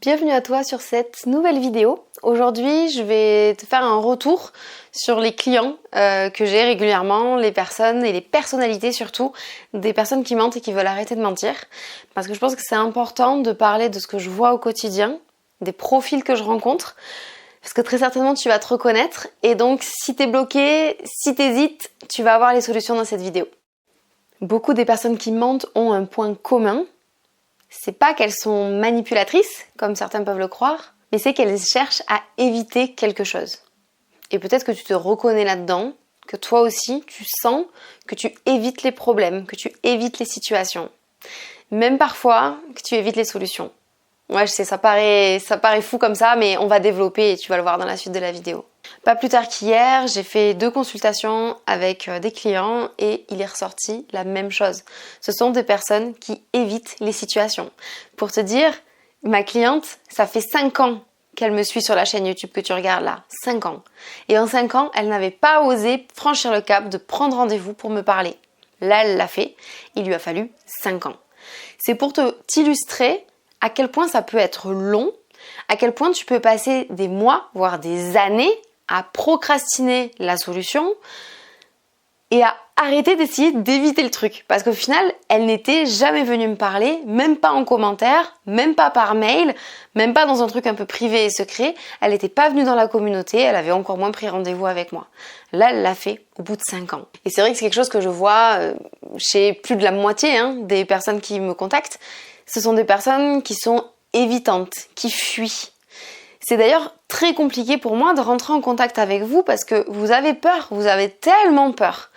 Bienvenue à toi sur cette nouvelle vidéo. Aujourd'hui, je vais te faire un retour sur les clients que j'ai régulièrement, les personnes et les personnalités surtout, des personnes qui mentent et qui veulent arrêter de mentir. Parce que je pense que c'est important de parler de ce que je vois au quotidien, des profils que je rencontre, parce que très certainement tu vas te reconnaître. Et donc si t'es bloqué, si t'hésites, tu vas avoir les solutions dans cette vidéo. Beaucoup des personnes qui mentent ont un point commun. C'est pas qu'elles sont manipulatrices, comme certains peuvent le croire, mais c'est qu'elles cherchent à éviter quelque chose. Et peut-être que tu te reconnais là-dedans, que toi aussi, tu sens que tu évites les problèmes, que tu évites les situations. Même parfois, que tu évites les solutions. Ouais, je sais, ça paraît fou comme ça, mais on va développer et tu vas le voir dans la suite de la vidéo. Pas plus tard qu'hier, j'ai fait 2 consultations avec des clients et il est ressorti la même chose. Ce sont des personnes qui évitent les situations. Pour te dire, ma cliente, ça fait 5 ans qu'elle me suit sur la chaîne YouTube que tu regardes là. 5 ans. Et en 5 ans, elle n'avait pas osé franchir le cap de prendre rendez-vous pour me parler. Là, elle l'a fait. Il lui a fallu 5 ans. C'est pour t'illustrer à quel point ça peut être long, à quel point tu peux passer des mois, voire des années à procrastiner la solution et à arrêter d'essayer d'éviter le truc. Parce qu'au final, elle n'était jamais venue me parler, même pas en commentaire, même pas par mail, même pas dans un truc un peu privé et secret. Elle n'était pas venue dans la communauté, elle avait encore moins pris rendez-vous avec moi. Là, elle l'a fait au bout de 5 ans. Et c'est vrai que c'est quelque chose que je vois chez plus de la moitié des personnes qui me contactent. Ce sont des personnes qui sont évitantes, qui fuient. C'est d'ailleurs très compliqué pour moi de rentrer en contact avec vous parce que vous avez peur, vous avez tellement peur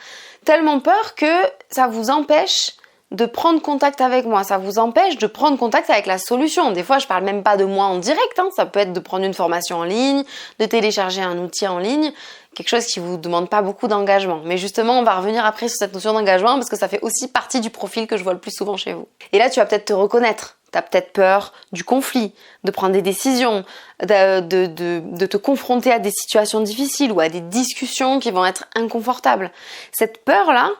que ça vous empêche de prendre contact avec moi, ça vous empêche de prendre contact avec la solution. Des fois, je parle même pas de moi en direct, ça peut être de prendre une formation en ligne, de télécharger un outil en ligne, quelque chose qui vous demande pas beaucoup d'engagement. Mais justement, on va revenir après sur cette notion d'engagement parce que ça fait aussi partie du profil que je vois le plus souvent chez vous. Et là, tu vas peut-être te reconnaître. T'as peut-être peur du conflit, de prendre des décisions, de te confronter à des situations difficiles ou à des discussions qui vont être inconfortables. Cette peur-là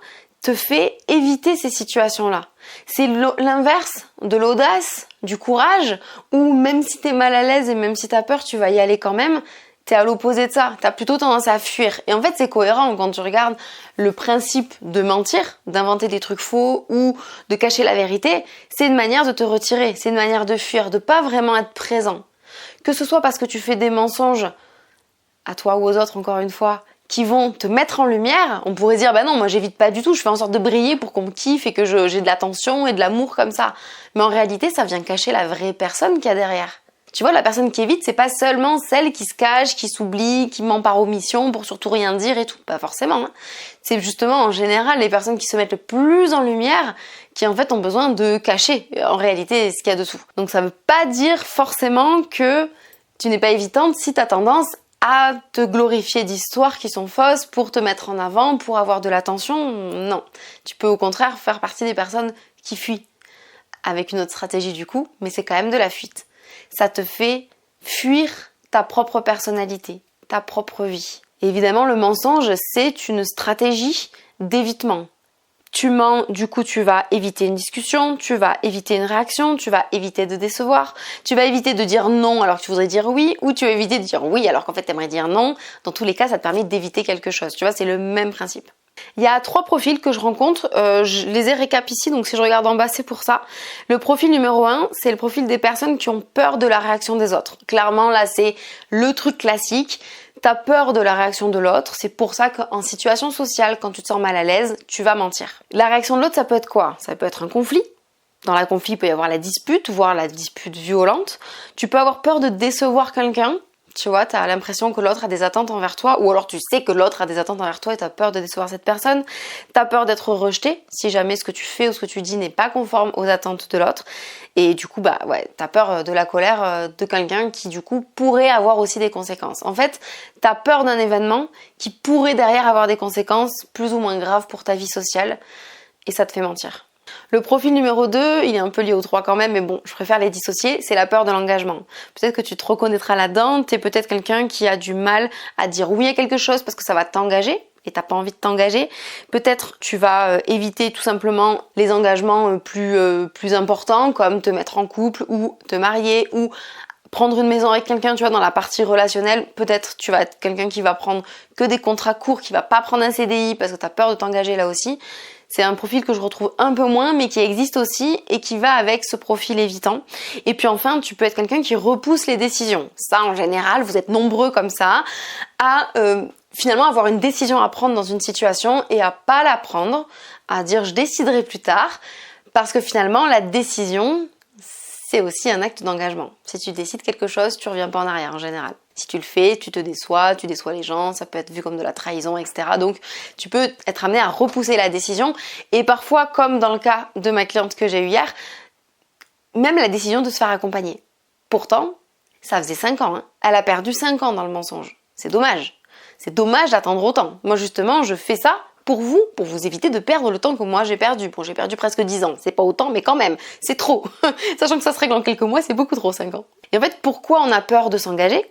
te fait éviter ces situations-là. C'est l'inverse de l'audace, du courage, où même si t'es mal à l'aise et même si t'as peur, tu vas y aller quand même. T'es à l'opposé de ça, t'as plutôt tendance à fuir. Et en fait, c'est cohérent quand tu regardes le principe de mentir, d'inventer des trucs faux ou de cacher la vérité. C'est une manière de te retirer, c'est une manière de fuir, de pas vraiment être présent. Que ce soit parce que tu fais des mensonges à toi ou aux autres, encore une fois, qui vont te mettre en lumière. On pourrait dire, bah non, moi j'évite pas du tout, je fais en sorte de briller pour qu'on me kiffe et que j'ai de l'attention et de l'amour comme ça. Mais en réalité, ça vient cacher la vraie personne qu'il y a derrière. Tu vois, la personne qui évite, c'est pas seulement celle qui se cache, qui s'oublie, qui ment par omission pour surtout rien dire et tout. Pas forcément. C'est justement en général les personnes qui se mettent le plus en lumière qui en fait ont besoin de cacher en réalité ce qu'il y a dessous. Donc ça veut pas dire forcément que tu n'es pas évitante si tu as tendance à te glorifier d'histoires qui sont fausses pour te mettre en avant, pour avoir de l'attention. Non. Tu peux au contraire faire partie des personnes qui fuient. Avec une autre stratégie du coup, mais c'est quand même de la fuite. Ça te fait fuir ta propre personnalité, ta propre vie. Et évidemment, le mensonge, c'est une stratégie d'évitement. Tu mens, du coup, tu vas éviter une discussion, tu vas éviter une réaction, tu vas éviter de décevoir, tu vas éviter de dire non alors que tu voudrais dire oui, ou tu vas éviter de dire oui alors qu'en fait tu aimerais dire non. Dans tous les cas, ça te permet d'éviter quelque chose. Tu vois, c'est le même principe. Il y a 3 profils que je rencontre, je les ai récap ici, donc si je regarde en bas, c'est pour ça. Le profil numéro 1, c'est le profil des personnes qui ont peur de la réaction des autres. Clairement, là, c'est le truc classique. T'as peur de la réaction de l'autre, c'est pour ça qu'en situation sociale, quand tu te sens mal à l'aise, tu vas mentir. La réaction de l'autre, ça peut être quoi? Ça peut être un conflit. Dans la conflit, il peut y avoir la dispute, voire la dispute violente. Tu peux avoir peur de décevoir quelqu'un. Tu vois, t'as l'impression que l'autre a des attentes envers toi, ou alors tu sais que l'autre a des attentes envers toi et t'as peur de décevoir cette personne. T'as peur d'être rejeté si jamais ce que tu fais ou ce que tu dis n'est pas conforme aux attentes de l'autre. Et du coup, t'as peur de la colère de quelqu'un qui du coup pourrait avoir aussi des conséquences. En fait, t'as peur d'un événement qui pourrait derrière avoir des conséquences plus ou moins graves pour ta vie sociale et ça te fait mentir. Le profil numéro 2, il est un peu lié au 3 quand même, mais bon, je préfère les dissocier, c'est la peur de l'engagement. Peut-être que tu te reconnaîtras là-dedans, t'es peut-être quelqu'un qui a du mal à dire oui à quelque chose parce que ça va t'engager et t'as pas envie de t'engager. Peut-être tu vas éviter tout simplement les engagements plus importants comme te mettre en couple ou te marier ou prendre une maison avec quelqu'un, tu vois, dans la partie relationnelle, peut-être tu vas être quelqu'un qui va prendre que des contrats courts, qui va pas prendre un CDI parce que tu as peur de t'engager là aussi. C'est un profil que je retrouve un peu moins, mais qui existe aussi et qui va avec ce profil évitant. Et puis enfin, tu peux être quelqu'un qui repousse les décisions. Ça, en général, vous êtes nombreux comme ça à finalement avoir une décision à prendre dans une situation et à pas la prendre, à dire je déciderai plus tard, parce que finalement, la décision, c'est aussi un acte d'engagement. Si tu décides quelque chose, tu reviens pas en arrière en général. Si tu le fais, tu te déçois, tu déçois les gens, ça peut être vu comme de la trahison, etc. Donc, tu peux être amené à repousser la décision. Et parfois, comme dans le cas de ma cliente que j'ai eue hier, même la décision de se faire accompagner. Pourtant, ça faisait 5 ans. Elle a perdu 5 ans dans le mensonge. C'est dommage. C'est dommage d'attendre autant. Moi, justement, je fais ça pour vous éviter de perdre le temps que moi j'ai perdu. Bon, j'ai perdu presque 10 ans. C'est pas autant, mais quand même, c'est trop. Sachant que ça se règle en quelques mois, c'est beaucoup trop, 5 ans. Et en fait, pourquoi on a peur de s'engager ?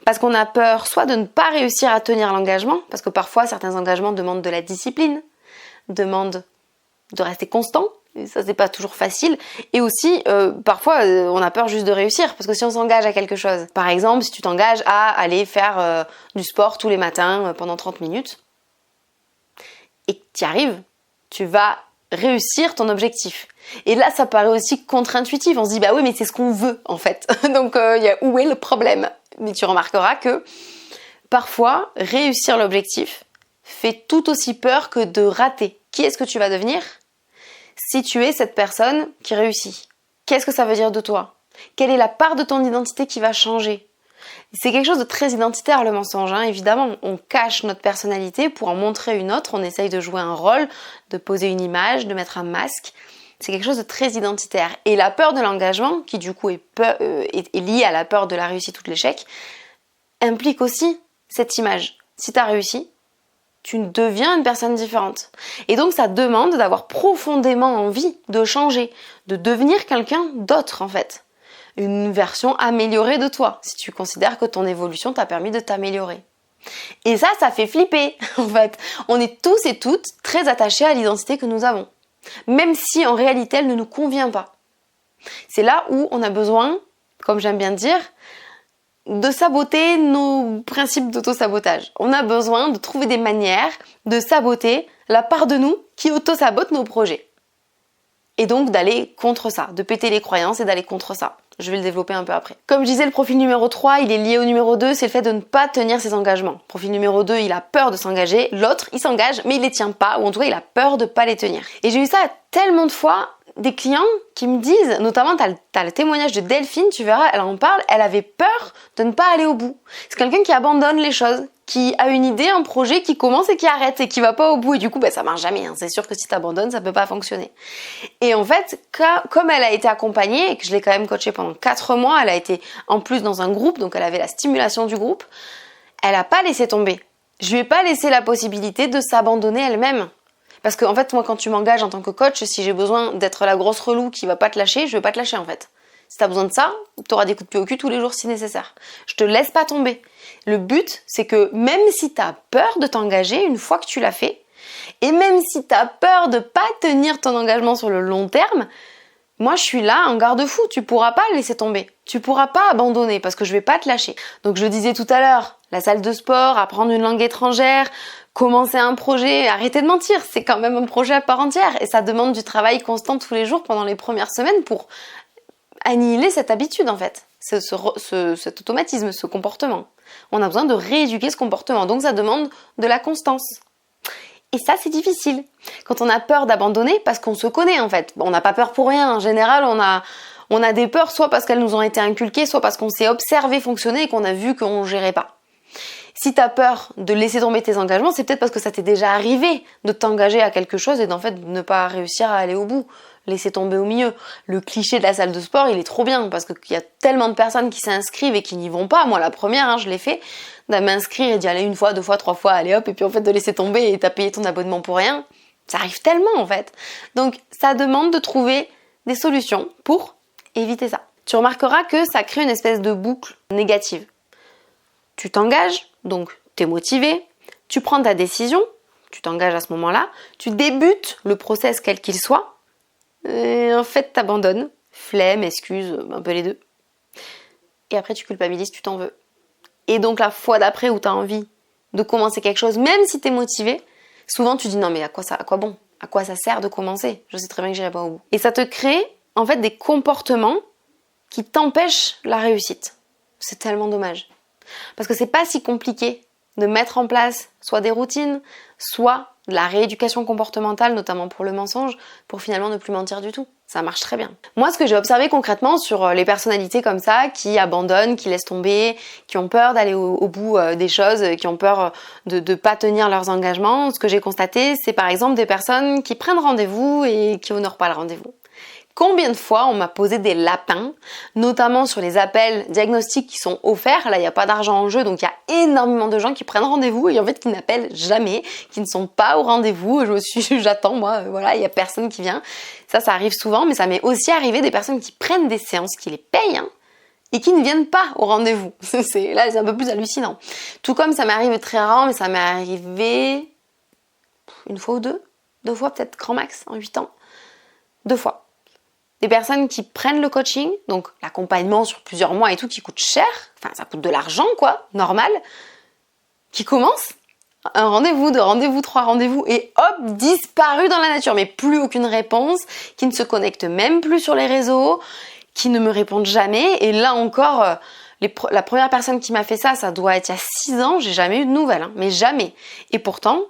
Parce qu'on a peur soit de ne pas réussir à tenir l'engagement, parce que parfois certains engagements demandent de la discipline, demandent de rester constant, et ça c'est pas toujours facile, et aussi parfois on a peur juste de réussir, parce que si on s'engage à quelque chose, par exemple si tu t'engages à aller faire du sport tous les matins pendant 30 minutes, et que tu y arrives, tu vas réussir ton objectif. Et là, ça paraît aussi contre-intuitif. On se dit, bah oui, mais c'est ce qu'on veut, en fait. Donc, où est le problème ? Mais tu remarqueras que parfois, réussir l'objectif fait tout aussi peur que de rater. Qui est-ce que tu vas devenir si tu es cette personne qui réussit ? Qu'est-ce que ça veut dire de toi ? Quelle est la part de ton identité qui va changer ? C'est quelque chose de très identitaire, le mensonge, hein, évidemment. On cache notre personnalité pour en montrer une autre. On essaye de jouer un rôle, de poser une image, de mettre un masque. C'est quelque chose de très identitaire. Et la peur de l'engagement, qui du coup est liée à la peur de la réussite ou de l'échec, implique aussi cette image. Si tu as réussi, tu deviens une personne différente. Et donc ça demande d'avoir profondément envie de changer, de devenir quelqu'un d'autre en fait. Une version améliorée de toi, si tu considères que ton évolution t'a permis de t'améliorer. Et ça fait flipper en fait. On est tous et toutes très attachés à l'identité que nous avons. Même si en réalité elle ne nous convient pas. C'est là où on a besoin, comme j'aime bien dire, de saboter nos principes d'auto-sabotage. On a besoin de trouver des manières de saboter la part de nous qui auto-sabote nos projets. Et donc d'aller contre ça, de péter les croyances et d'aller contre ça. Je vais le développer un peu après. Comme je disais, le profil numéro 3, il est lié au numéro 2, c'est le fait de ne pas tenir ses engagements. Profil numéro 2, il a peur de s'engager, l'autre, il s'engage, mais il les tient pas, ou en tout cas, il a peur de pas les tenir. Et j'ai eu ça tellement de fois, des clients qui me disent, notamment t'as le témoignage de Delphine, tu verras, elle en parle, elle avait peur de ne pas aller au bout. C'est quelqu'un qui abandonne les choses, qui a une idée, un projet, qui commence et qui arrête et qui va pas au bout. Et du coup, ça marche jamais. C'est sûr que si t'abandonnes, ça peut pas fonctionner. Et en fait, comme elle a été accompagnée et que je l'ai quand même coachée pendant 4 mois, elle a été en plus dans un groupe, donc elle avait la stimulation du groupe, elle a pas laissé tomber. Je lui ai pas laissé la possibilité de s'abandonner elle-même. Parce que en fait, moi, quand tu m'engages en tant que coach, si j'ai besoin d'être la grosse relou qui va pas te lâcher, je vais pas te lâcher en fait. Si t'as besoin de ça, t'auras des coups de pied au cul tous les jours si nécessaire. Je te laisse pas tomber. Le but, c'est que même si t'as peur de t'engager une fois que tu l'as fait, et même si t'as peur de pas tenir ton engagement sur le long terme, moi je suis là en garde-fou, tu pourras pas le laisser tomber. Tu pourras pas abandonner parce que je vais pas te lâcher. Donc je disais tout à l'heure, la salle de sport, apprendre une langue étrangère, commencer un projet, arrêtez de mentir, c'est quand même un projet à part entière et ça demande du travail constant tous les jours pendant les premières semaines pour annihiler cette habitude en fait, cet automatisme, ce comportement. On a besoin de rééduquer ce comportement, donc ça demande de la constance. Et ça, c'est difficile. Quand on a peur d'abandonner, parce qu'on se connaît en fait. On n'a pas peur pour rien. En général, on a des peurs soit parce qu'elles nous ont été inculquées, soit parce qu'on s'est observé fonctionner et qu'on a vu qu'on ne gérait pas. Si tu as peur de laisser tomber tes engagements, c'est peut-être parce que ça t'est déjà arrivé de t'engager à quelque chose et d'en fait de ne pas réussir à aller au bout. Laisser tomber au milieu. Le cliché de la salle de sport, il est trop bien parce qu'il y a tellement de personnes qui s'inscrivent et qui n'y vont pas. Moi, la première, je l'ai fait, de m'inscrire et d'y aller 1 fois, 2 fois, 3 fois, allez hop, et puis en fait de laisser tomber et t'as payé ton abonnement pour rien. Ça arrive tellement en fait. Donc ça demande de trouver des solutions pour éviter ça. Tu remarqueras que ça crée une espèce de boucle négative. Tu t'engages, donc t'es motivé, tu prends ta décision, tu t'engages à ce moment-là, tu débutes le process quel qu'il soit, et en fait t'abandonnes, flemme, excuse, un peu les deux. et après tu culpabilises, tu t'en veux. Et donc la fois d'après où tu as envie de commencer quelque chose, même si tu es motivé, souvent tu dis non mais à quoi bon? À quoi ça sert de commencer? Je sais très bien que j'irai pas au bout. Et ça te crée en fait des comportements qui t'empêchent la réussite. C'est tellement dommage. Parce que c'est pas si compliqué de mettre en place soit des routines, soit de la rééducation comportementale, notamment pour le mensonge, pour finalement ne plus mentir du tout. Ça marche très bien. Moi, ce que j'ai observé concrètement sur les personnalités comme ça, qui abandonnent, qui laissent tomber, qui ont peur d'aller au bout des choses, qui ont peur de pas tenir leurs engagements, ce que j'ai constaté, c'est par exemple des personnes qui prennent rendez-vous et qui honorent pas le rendez-vous. Combien de fois on m'a posé des lapins, notamment sur les appels diagnostiques qui sont offerts. Là, il n'y a pas d'argent en jeu, donc il y a énormément de gens qui prennent rendez-vous et en fait qui n'appellent jamais, qui ne sont pas au rendez-vous. J'attends, moi, voilà, il n'y a personne qui vient. Ça arrive souvent, mais ça m'est aussi arrivé des personnes qui prennent des séances, qui les payent, et qui ne viennent pas au rendez-vous. Là, c'est un peu plus hallucinant. Tout comme ça m'arrive très rarement, mais ça m'est arrivé une fois ou deux fois peut-être grand max en 8 ans, 2 fois. Des personnes qui prennent le coaching, donc l'accompagnement sur plusieurs mois et tout, qui coûte cher, enfin ça coûte de l'argent quoi, normal, qui commencent un rendez-vous, 2 rendez-vous, 3 rendez-vous et hop, disparu dans la nature, mais plus aucune réponse, qui ne se connectent même plus sur les réseaux, qui ne me répondent jamais, et là encore, la première personne qui m'a fait ça doit être il y a 6 ans, j'ai jamais eu de nouvelles, mais jamais. Et pourtant,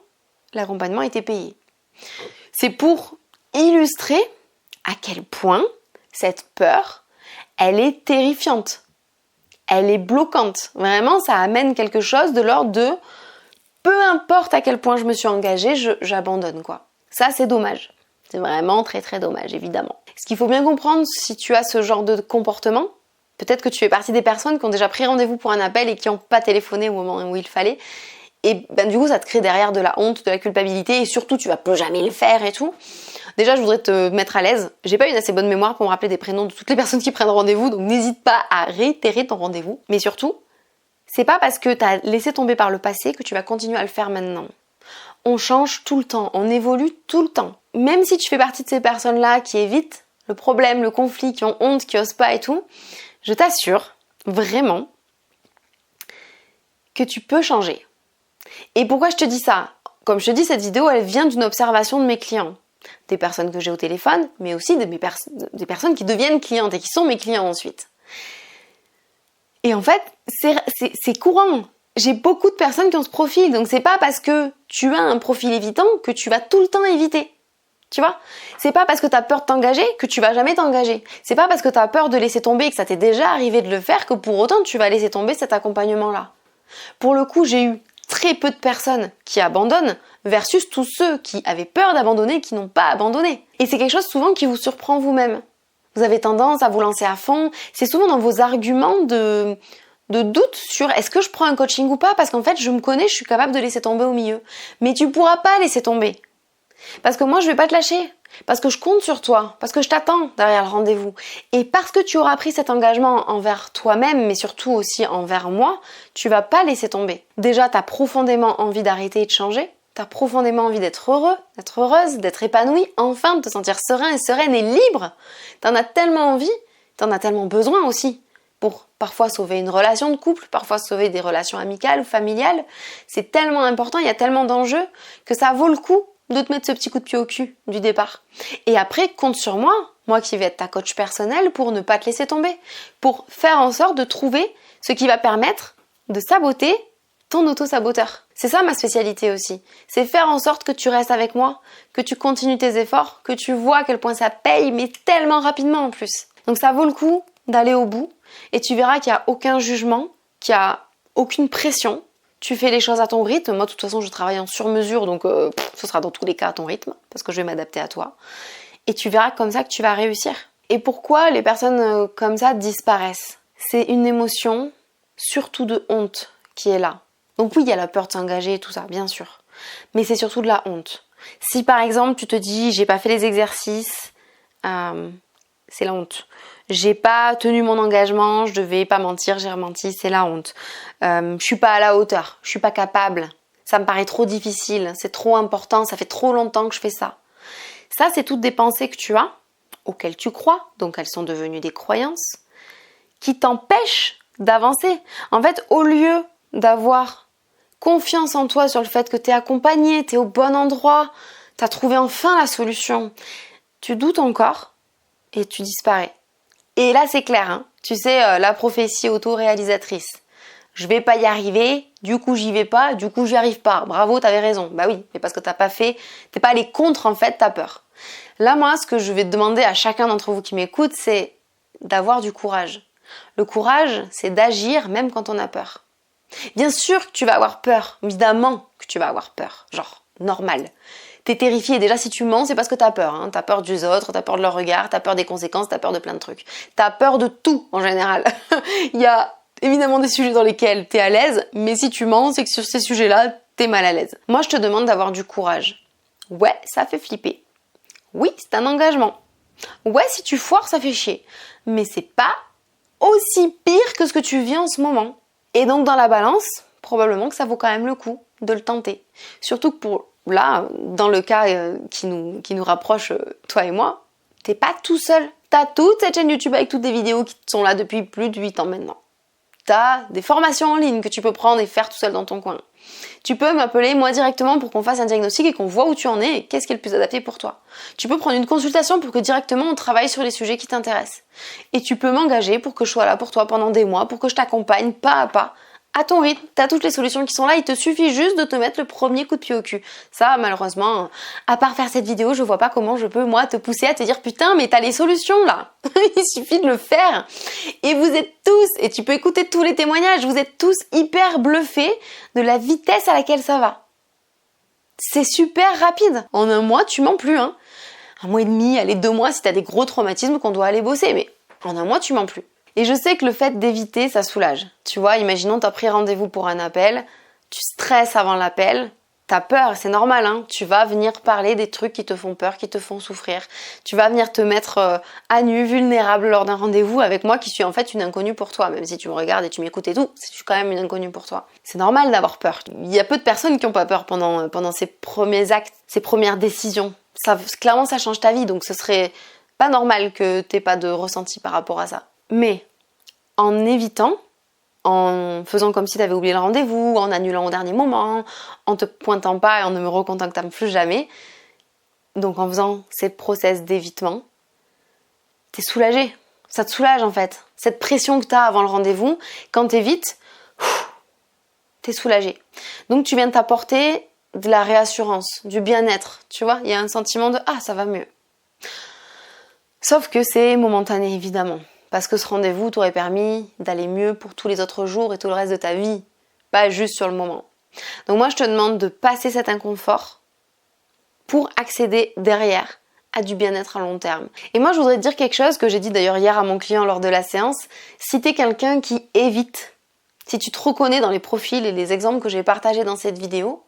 l'accompagnement était payé. C'est pour illustrer à quel point cette peur, elle est terrifiante. Elle est bloquante. Vraiment, ça amène quelque chose de l'ordre de peu importe à quel point je me suis engagée, j'abandonne quoi. Ça, c'est dommage. C'est vraiment très très dommage, évidemment. Ce qu'il faut bien comprendre, si tu as ce genre de comportement, peut-être que tu fais partie des personnes qui ont déjà pris rendez-vous pour un appel et qui n'ont pas téléphoné au moment où il fallait. Et du coup, ça te crée derrière de la honte, de la culpabilité et surtout, tu vas plus jamais le faire et tout. Déjà, je voudrais te mettre à l'aise. J'ai pas une assez bonne mémoire pour me rappeler des prénoms de toutes les personnes qui prennent rendez-vous, donc n'hésite pas à réitérer ton rendez-vous. Mais surtout, c'est pas parce que t'as laissé tomber par le passé que tu vas continuer à le faire maintenant. On change tout le temps, on évolue tout le temps. Même si tu fais partie de ces personnes-là qui évitent le problème, le conflit, qui ont honte, qui osent pas et tout, je t'assure, vraiment, que tu peux changer. Et pourquoi je te dis ça? Comme je te dis, cette vidéo, elle vient d'une observation de mes clients. Des personnes que j'ai au téléphone, mais aussi des personnes qui deviennent clientes et qui sont mes clients ensuite. Et en fait, c'est courant. J'ai beaucoup de personnes qui ont ce profil, donc c'est pas parce que tu as un profil évitant que tu vas tout le temps éviter. Tu vois? C'est pas parce que tu as peur de t'engager que tu vas jamais t'engager. C'est pas parce que tu as peur de laisser tomber et que ça t'est déjà arrivé de le faire que pour autant tu vas laisser tomber cet accompagnement-là. Pour le coup, j'ai eu très peu de personnes qui abandonnent versus tous ceux qui avaient peur d'abandonner et qui n'ont pas abandonné. Et c'est quelque chose souvent qui vous surprend vous-même. Vous avez tendance à vous lancer à fond. C'est souvent dans vos arguments de doute sur est-ce que je prends un coaching ou pas, parce qu'en fait je me connais, je suis capable de laisser tomber au milieu. Mais tu pourras pas laisser tomber. Parce que moi je vais pas te lâcher. Parce que je compte sur toi. Parce que je t'attends derrière le rendez-vous. Et parce que tu auras pris cet engagement envers toi-même, mais surtout aussi envers moi, tu vas pas laisser tomber. Déjà, tu as profondément envie d'arrêter et de changer. Tu as profondément envie d'être heureux, d'être heureuse, d'être épanoui, enfin de te sentir serein et sereine et libre. T'en as tellement envie, t'en as tellement besoin aussi. Pour parfois sauver une relation de couple, parfois sauver des relations amicales ou familiales. C'est tellement important, il y a tellement d'enjeux que ça vaut le coup de te mettre ce petit coup de pied au cul du départ. Et après, compte sur moi qui vais être ta coach personnelle, pour ne pas te laisser tomber, pour faire en sorte de trouver ce qui va permettre de saboter ton auto-saboteur. C'est ça ma spécialité aussi. C'est faire en sorte que tu restes avec moi, que tu continues tes efforts, que tu vois à quel point ça paye, mais tellement rapidement en plus. Donc ça vaut le coup d'aller au bout et tu verras qu'il n'y a aucun jugement, qu'il n'y a aucune pression. Tu fais les choses à ton rythme. Moi, de toute façon, je travaille en sur-mesure, donc ce sera dans tous les cas à ton rythme, parce que je vais m'adapter à toi. Et tu verras comme ça que tu vas réussir. Et pourquoi les personnes comme ça disparaissent? C'est une émotion, surtout de honte, qui est là. Donc oui, il y a la peur de s'engager et tout ça, bien sûr. Mais c'est surtout de la honte. Si par exemple, tu te dis, j'ai pas fait les exercices, c'est la honte. J'ai pas tenu mon engagement, je devais pas mentir, j'ai rementi, c'est la honte. Je suis pas à la hauteur, je suis pas capable. Ça me paraît trop difficile, c'est trop important, ça fait trop longtemps que je fais ça. Ça, c'est toutes des pensées que tu as, auxquelles tu crois, donc elles sont devenues des croyances, qui t'empêchent d'avancer. En fait, au lieu d'avoir confiance en toi sur le fait que tu es accompagné, tu es au bon endroit, tu as trouvé enfin la solution, tu doutes encore et tu disparais. Et là, c'est clair, hein. Tu sais, la prophétie auto-réalisatrice. Je vais pas y arriver, du coup j'y vais pas, du coup j'y arrive pas. Bravo, t'avais raison. Bah oui, mais parce que t'as pas fait, t'es pas allé contre en fait ta peur. Là, moi, ce que je vais demander à chacun d'entre vous qui m'écoute, c'est d'avoir du courage. Le courage, c'est d'agir même quand on a peur. Bien sûr que tu vas avoir peur, évidemment que tu vas avoir peur, genre normal. T'es terrifié, déjà si tu mens, c'est parce que t'as peur. Hein. T'as peur des autres, t'as peur de leur regard, t'as peur des conséquences, t'as peur de plein de trucs. T'as peur de tout en général. Il y a évidemment des sujets dans lesquels t'es à l'aise, mais si tu mens, c'est que sur ces sujets-là, t'es mal à l'aise. Moi, je te demande d'avoir du courage. Ouais, ça fait flipper. Oui, c'est un engagement. Ouais, si tu foires, ça fait chier. Mais c'est pas aussi pire que ce que tu vis en ce moment. Et donc, dans la balance, probablement que ça vaut quand même le coup de le tenter. Surtout que pour là, dans le cas qui nous rapproche, toi et moi, t'es pas tout seul. T'as toute cette chaîne YouTube avec toutes des vidéos qui sont là depuis plus de 8 ans maintenant. T'as des formations en ligne que tu peux prendre et faire tout seul dans ton coin. Tu peux m'appeler moi directement pour qu'on fasse un diagnostic et qu'on voit où tu en es et qu'est-ce qui est le plus adapté pour toi. Tu peux prendre une consultation pour que directement on travaille sur les sujets qui t'intéressent. Et tu peux m'engager pour que je sois là pour toi pendant des mois, pour que je t'accompagne pas à pas. À ton rythme, t'as toutes les solutions qui sont là, il te suffit juste de te mettre le premier coup de pied au cul. Ça, malheureusement, à part faire cette vidéo, je vois pas comment je peux, moi, te pousser à te dire putain, mais t'as les solutions là. Il suffit de le faire. Et vous êtes tous, et tu peux écouter tous les témoignages, vous êtes tous hyper bluffés de la vitesse à laquelle ça va. C'est super rapide. En un mois, tu mens plus, hein. 1 mois et demi, allez 2 mois si t'as des gros traumatismes qu'on doit aller bosser, mais en 1 mois, tu mens plus. Et je sais que le fait d'éviter, ça soulage. Tu vois, imaginons t'as pris rendez-vous pour un appel, tu stresses avant l'appel, t'as peur, c'est normal, hein. Tu vas venir parler des trucs qui te font peur, qui te font souffrir. Tu vas venir te mettre à nu, vulnérable lors d'un rendez-vous avec moi qui suis en fait une inconnue pour toi. Même si tu me regardes et tu m'écoutes et tout, je suis quand même une inconnue pour toi. C'est normal d'avoir peur. Il y a peu de personnes qui n'ont pas peur pendant ces premiers actes, ces premières décisions. Clairement, ça change ta vie, donc ce serait pas normal que t'aies pas de ressenti par rapport à ça. Mais en évitant, en faisant comme si tu avais oublié le rendez-vous, en annulant au dernier moment, en te pointant pas et en ne me recontactant plus jamais, donc en faisant ces process d'évitement, t'es soulagé. Ça te soulage en fait. Cette pression que t'as avant le rendez-vous, quand t'évites, t'es soulagé. Donc tu viens de t'apporter de la réassurance, du bien-être, tu vois, il y a un sentiment de « ah, ça va mieux ». Sauf que c'est momentané évidemment. Parce que ce rendez-vous t'aurait permis d'aller mieux pour tous les autres jours et tout le reste de ta vie, pas juste sur le moment. Donc moi je te demande de passer cet inconfort pour accéder derrière à du bien-être à long terme. Et moi je voudrais te dire quelque chose que j'ai dit d'ailleurs hier à mon client lors de la séance. Si t'es quelqu'un qui évite, si tu te reconnais dans les profils et les exemples que j'ai partagés dans cette vidéo,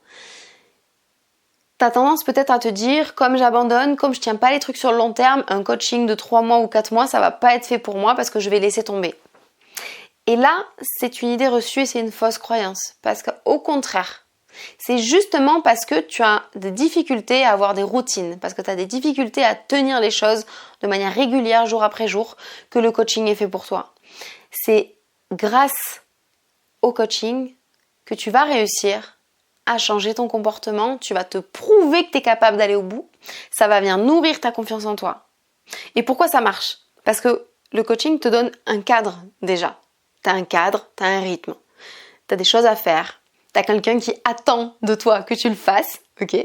t'as tendance peut-être à te dire, comme j'abandonne, comme je tiens pas les trucs sur le long terme, un coaching de 3 mois ou 4 mois, ça va pas être fait pour moi parce que je vais laisser tomber. Et là, c'est une idée reçue et c'est une fausse croyance. Parce qu'au contraire, c'est justement parce que tu as des difficultés à avoir des routines, parce que tu as des difficultés à tenir les choses de manière régulière, jour après jour, que le coaching est fait pour toi. C'est grâce au coaching que tu vas réussir à changer ton comportement, tu vas te prouver que tu es capable d'aller au bout, ça va venir nourrir ta confiance en toi. Et pourquoi ça marche? Parce que le coaching te donne un cadre déjà. Tu as un cadre, tu as un rythme, tu as des choses à faire, tu as quelqu'un qui attend de toi que tu le fasses, ok?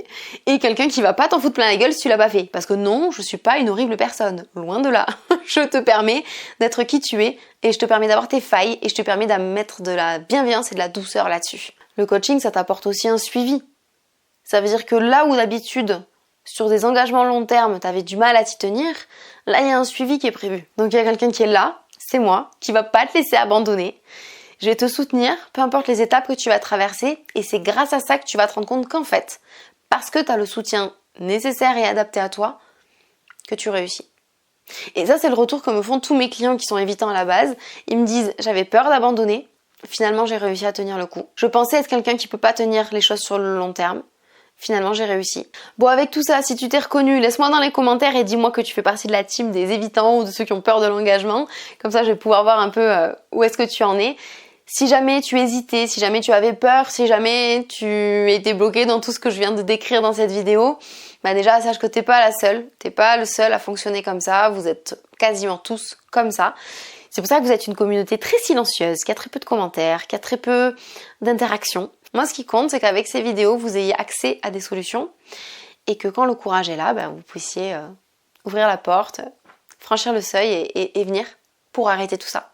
Et quelqu'un qui va pas t'en foutre plein la gueule si tu l'as pas fait. Parce que non, je suis pas une horrible personne, loin de là. Je te permets d'être qui tu es et je te permets d'avoir tes failles et je te permets de mettre de la bienveillance et de la douceur là-dessus. Le coaching, ça t'apporte aussi un suivi. Ça veut dire que là où d'habitude, sur des engagements long terme, t'avais du mal à t'y tenir, là il y a un suivi qui est prévu. Donc il y a quelqu'un qui est là, c'est moi, qui va pas te laisser abandonner. Je vais te soutenir, peu importe les étapes que tu vas traverser, et c'est grâce à ça que tu vas te rendre compte qu'en fait, parce que tu as le soutien nécessaire et adapté à toi, que tu réussis. Et ça, c'est le retour que me font tous mes clients qui sont évitants à la base. Ils me disent, j'avais peur d'abandonner, finalement j'ai réussi à tenir le coup. Je pensais être quelqu'un qui peut pas tenir les choses sur le long terme. finalement j'ai réussi. Bon, avec tout ça, si tu t'es reconnu, laisse-moi dans les commentaires et dis-moi que tu fais partie de la team des évitants ou de ceux qui ont peur de l'engagement. Comme ça, je vais pouvoir voir un peu où est-ce que tu en es. Si jamais tu hésitais, si jamais tu avais peur, si jamais tu étais bloqué dans tout ce que je viens de décrire dans cette vidéo, bah déjà, sache que t'es pas la seule, t'es pas le seul à fonctionner comme ça, vous êtes quasiment tous comme ça. C'est pour ça que vous êtes une communauté très silencieuse, qui a très peu de commentaires, qui a très peu d'interactions. Moi, ce qui compte, c'est qu'avec ces vidéos, vous ayez accès à des solutions et que quand le courage est là, vous puissiez ouvrir la porte, franchir le seuil et venir pour arrêter tout ça.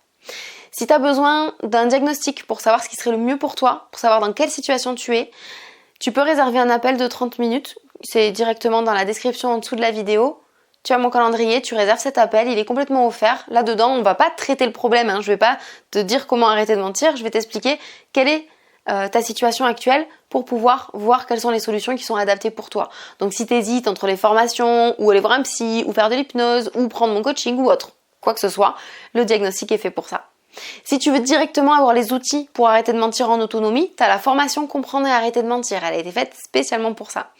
Si tu as besoin d'un diagnostic pour savoir ce qui serait le mieux pour toi, pour savoir dans quelle situation tu es, tu peux réserver un appel de 30 minutes. C'est directement dans la description en dessous de la vidéo. Tu as mon calendrier, tu réserves cet appel, il est complètement offert. Là-dedans, on va pas traiter le problème, je vais pas te dire comment arrêter de mentir, je vais t'expliquer quelle est ta situation actuelle pour pouvoir voir quelles sont les solutions qui sont adaptées pour toi. Donc si tu hésites entre les formations, ou aller voir un psy, ou faire de l'hypnose, ou prendre mon coaching ou autre, quoi que ce soit, le diagnostic est fait pour ça. Si tu veux directement avoir les outils pour arrêter de mentir en autonomie, tu as la formation Comprendre et arrêter de mentir. Elle a été faite spécialement pour ça.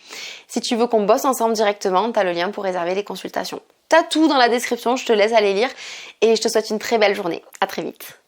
Si tu veux qu'on bosse ensemble directement, tu as le lien pour réserver les consultations. Tu as tout dans la description, je te laisse aller lire et je te souhaite une très belle journée. À très vite.